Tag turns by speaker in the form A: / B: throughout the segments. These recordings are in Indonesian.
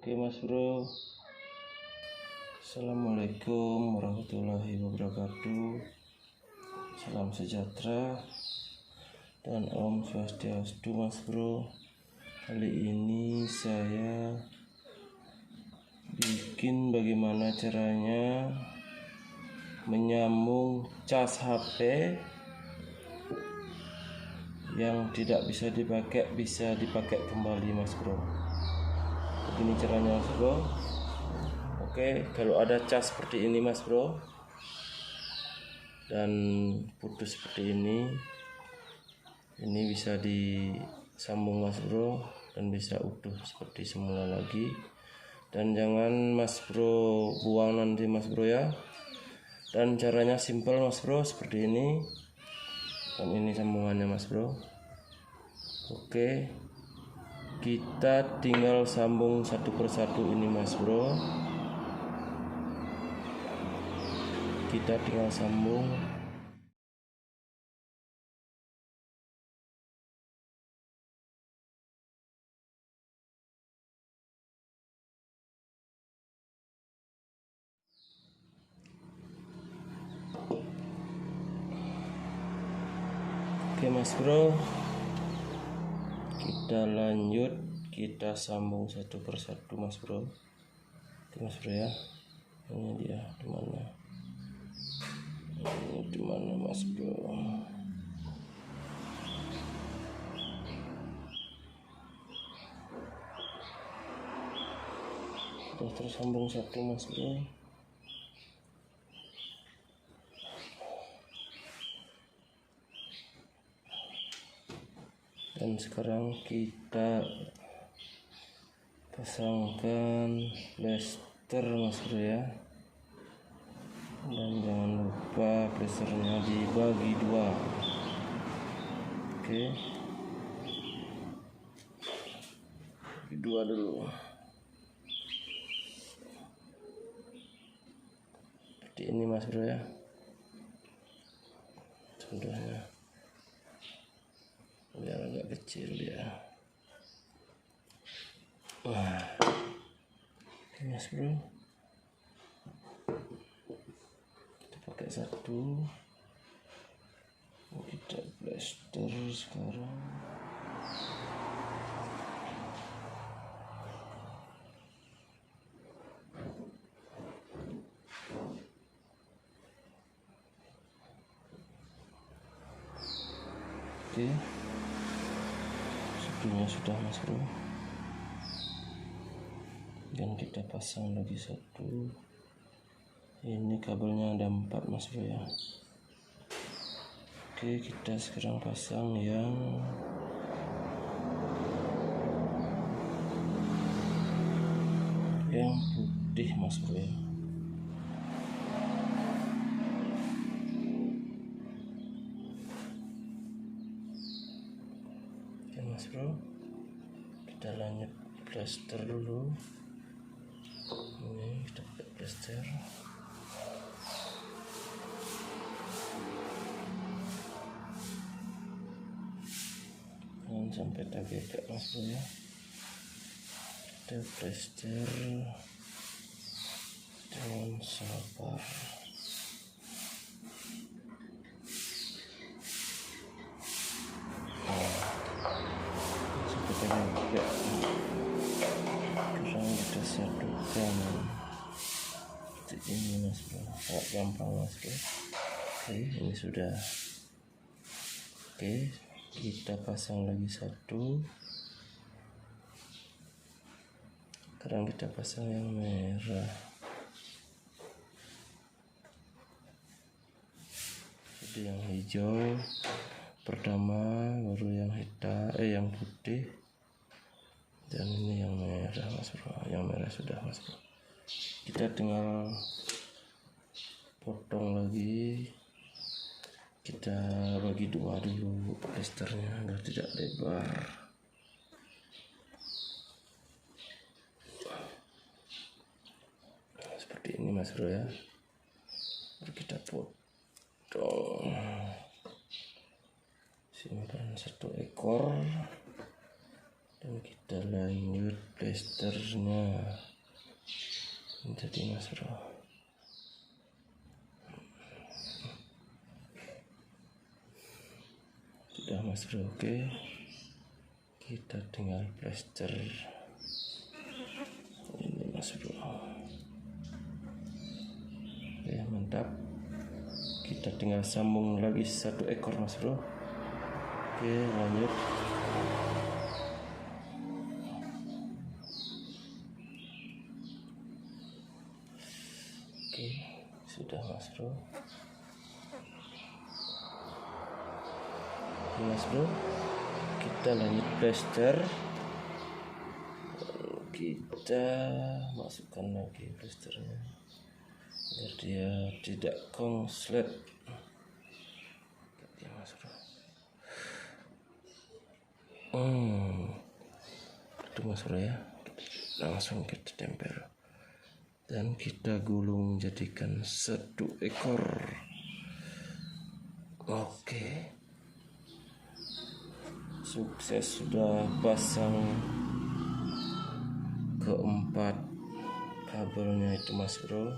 A: Oke Mas Bro, Assalamualaikum warahmatullahi wabarakatuh. Salam sejahtera dan Om Swastiastu Mas Bro. Kali ini saya bikin bagaimana caranya menyambung cas HP yang tidak bisa dipakai kembali Mas Bro. Begini caranya Mas Bro. Oke, kalau ada cas seperti ini Mas Bro dan putus seperti ini bisa disambung Mas Bro dan bisa utuh seperti semula lagi. Dan jangan Mas Bro buang nanti Mas Bro ya. Dan caranya simpel Mas Bro, seperti ini. Dan ini sambungannya Mas Bro. Oke, kita tinggal sambung satu persatu ini Mas Bro. Kita tinggal sambung. Oke Mas Bro, kita lanjut, kita sambung satu persatu Mas Bro. Oke Mas Bro ya, ini dia dimana? Ini dimana Mas Bro? Sudah tersambung satu Mas Bro. Dan sekarang kita pasangkan plester Mas Bro ya. Dan jangan lupa plesternya dibagi dua. Oke, bagi dua dulu seperti ini Mas Bro ya. Contohnya biar agak kecil ya. Wah, oke Mas Bro, kita pakai satu, kita plester sekarang. Oke, satunya sudah Mas Bro. Dan kita pasang lagi satu. Ini kabelnya ada 4 Mas Bro ya. Oke, kita sekarang pasang yang putih Mas Bro ya. Oke Mas Bro, kita lanjut plester dulu. Ini kita pakai plester. Jangan sampai tergigit Mas Bro ya. Kita plester dengan sabar. Seperti ini. Sekarang kita satukan seperti ini Mas Bro. Agak gampang Mas Bro. Oke, ini sudah. Oke, kita pasang lagi satu. Sekarang kita pasang yang merah. Jadi yang hijau pertama, baru yang hitam, yang putih, dan ini yang merah Mas Bro. Yang merah sudah Mas Bro. Kita tinggal potong lagi. Kita bagi dua dulu plesternya agar tidak lebar. Seperti ini Mas Bro ya. Lalu kita potong. Simpan satu ekor dan kita lanjut plasternya. Jadi mas bro, sudah mas bro. Oke, kita tinggal plaster ini mas bro. Oke, mantap. Kita tinggal sambung lagi satu ekor mas bro. Oke, lanjut. Oke, sudah mas bro. Oke mas bro, kita lanjut plaster. Kita masukkan lagi plasternya biar dia tidak konslet. Oke mas bro. Itu mas bro ya, langsung kita tempel dan kita gulung jadikan satu ekor. Oke, sukses, sudah pasang keempat kabelnya itu mas bro.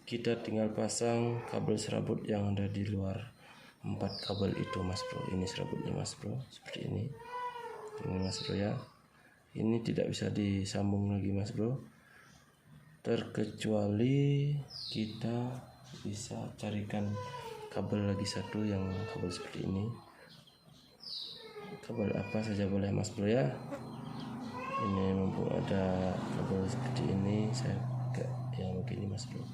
A: Kita tinggal pasang kabel serabut yang ada di luar 4 kabel itu mas bro. Ini serabutnya mas bro, seperti ini mas bro ya. Ini tidak bisa disambung lagi mas bro, terkecuali kita bisa carikan kabel lagi satu yang kabel seperti ini. Kabel apa saja boleh mas bro ya. Ini mumpung ada kabel seperti ini, saya pakai yang begini mas bro.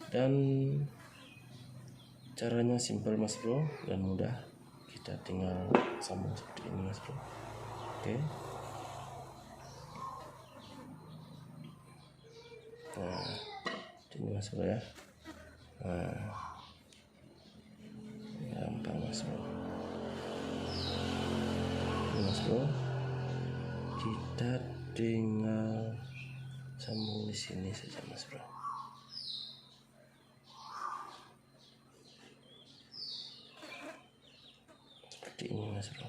A: Dan caranya simpel mas bro dan mudah. Kita tinggal sambung seperti ini mas bro. Oke. Nah, ini mas bro ya. Nah, gampang mas bro. Ini mas bro, kita tinggal sambung di sini saja mas bro. Seperti ini mas bro.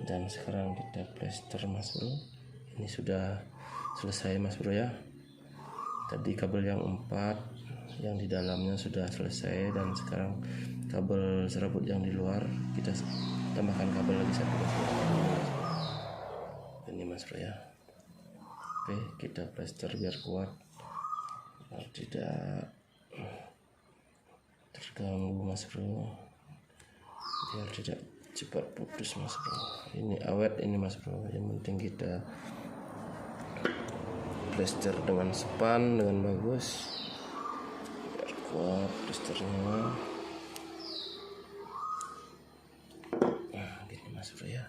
A: Dan sekarang kita plaster mas bro. Ini sudah selesai mas bro ya. Tadi kabel yang 4 yang di dalamnya sudah selesai, dan sekarang kabel serabut yang di luar kita tambahkan kabel lagi satu mas bro. Ini mas bro ya. Oke, kita plaster biar kuat, biar tidak terganggu mas bro, biar tidak cepat putus mas bro. Ini awet ini mas bro. Yang penting kita plaster dengan sepan, dengan bagus, biar kuat plasternya. Nah gini mas bro ya.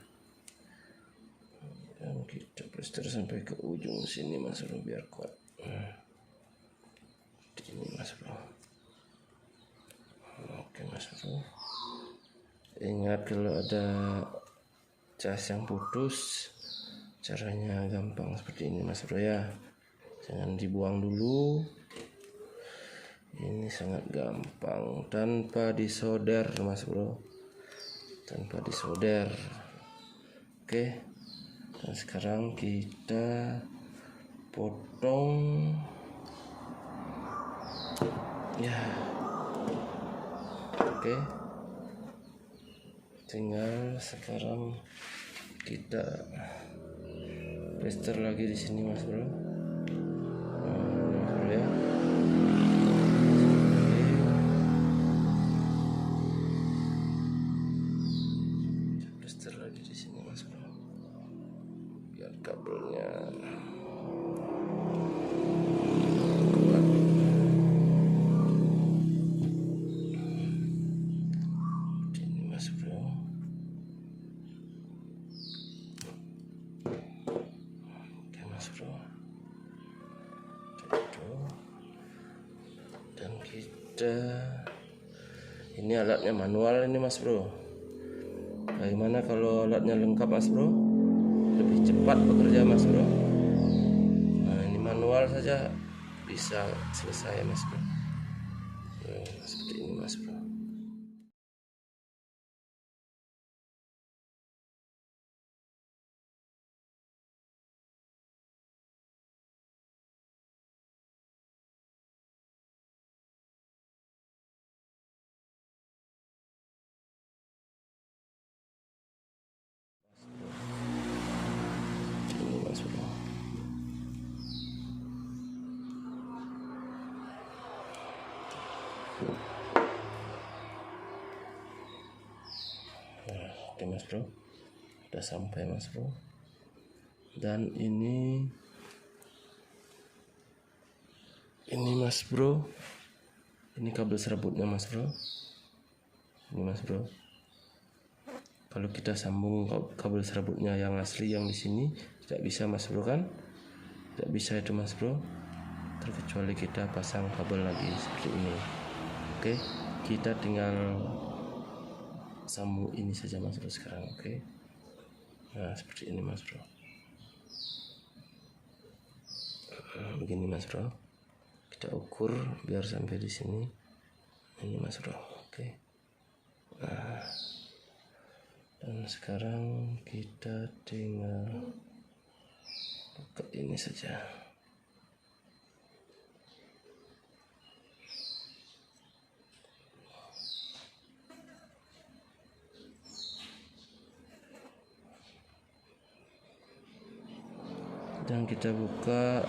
A: Dan kita plaster sampai ke ujung sini mas bro biar kuat. Ini mas bro. Oke mas bro. Ingat kalau ada cas yang putus, caranya gampang seperti ini mas bro ya. Jangan dibuang dulu. Ini sangat gampang tanpa disolder mas bro, tanpa disolder. Oke, dan sekarang kita potong ya. Oke, tinggal sekarang kita plaster lagi di sini mas bro. Mas bro ya. Kita plaster lagi di sini mas bro, biar kabelnya kuat. Ini mas bro. Mas bro, itu. Dan kita ini alatnya manual ini mas bro. Bagaimana kalau alatnya lengkap mas bro? lebih cepat bekerja mas bro. Nah ini manual saja bisa selesai mas bro. Seperti ini mas bro. Ini mas bro. Nah, oke mas bro, udah sampai mas bro. Dan ini mas bro, ini kabel serabutnya mas bro. Ini mas bro, kalau kita sambung kabel serabutnya yang asli yang di sini tidak bisa mas bro kan, tidak bisa itu mas bro, terkecuali kita pasang kabel lagi seperti ini. Oke, kita tinggal sambung ini saja mas bro sekarang. Oke, nah seperti ini mas bro. Begini mas bro, kita ukur biar sampai di sini. Ini mas bro. Oke, nah dan sekarang kita tinggal buka ini saja. Dan kita buka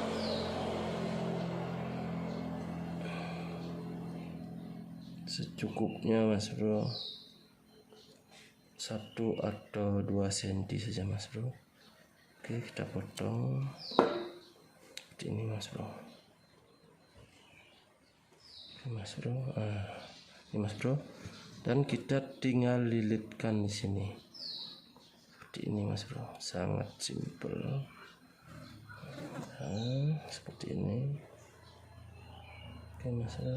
A: secukupnya mas bro, 1 atau 2 cm saja mas bro. Oke, kita potong seperti ini mas bro. Oke mas bro, ini mas bro, dan kita tinggal lilitkan di sini seperti ini mas bro, sangat simpel. Nah, seperti ini. Oke mas bro,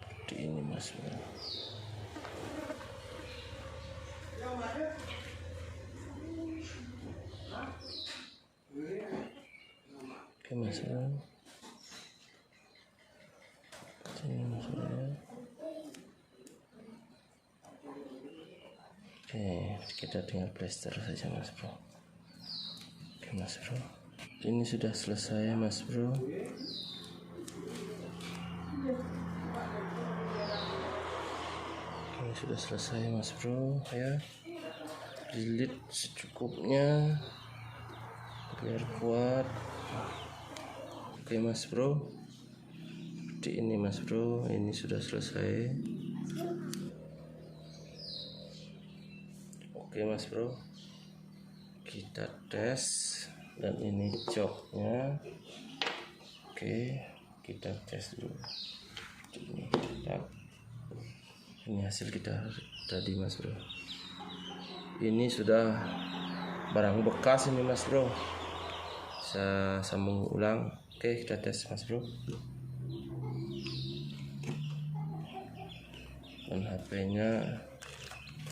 A: seperti ini mas bro. Oke mas bro, sini mas bro. Oke, kita tinggal plester saja mas bro. Oke mas bro, ini sudah selesai mas bro. Ini sudah selesai mas bro ya. Lilit secukupnya biar kuat. Oke mas bro, seperti ini mas bro, ini sudah selesai. Oke mas bro, kita tes. Dan ini joknya. Oke, kita tes dulu. Ini hasil kita tadi mas bro. Ini sudah barang bekas ini mas bro, bisa sambung ulang. Oke, kita tes mas bro. Dan HP-nya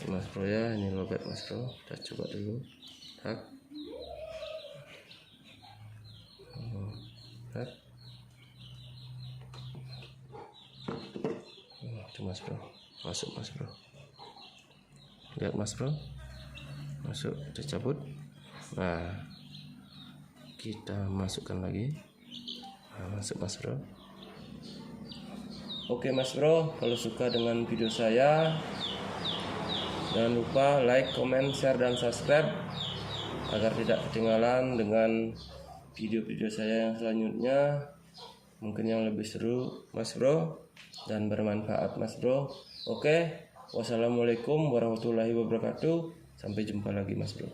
A: mas bro ya, ini lowbat mas bro. Kita coba dulu. Tak. Itu mas bro, masuk mas bro. Lihat mas bro, masuk, kita cabut. Nah, kita masukkan lagi. Nah, masuk mas bro. Oke mas bro, kalau suka dengan video saya, jangan lupa like, comment, share, dan subscribe agar tidak ketinggalan dengan video-video saya yang selanjutnya, mungkin yang lebih seru mas bro dan bermanfaat mas bro. Oke, wassalamualaikum warahmatullahi wabarakatuh. Sampai jumpa lagi mas bro.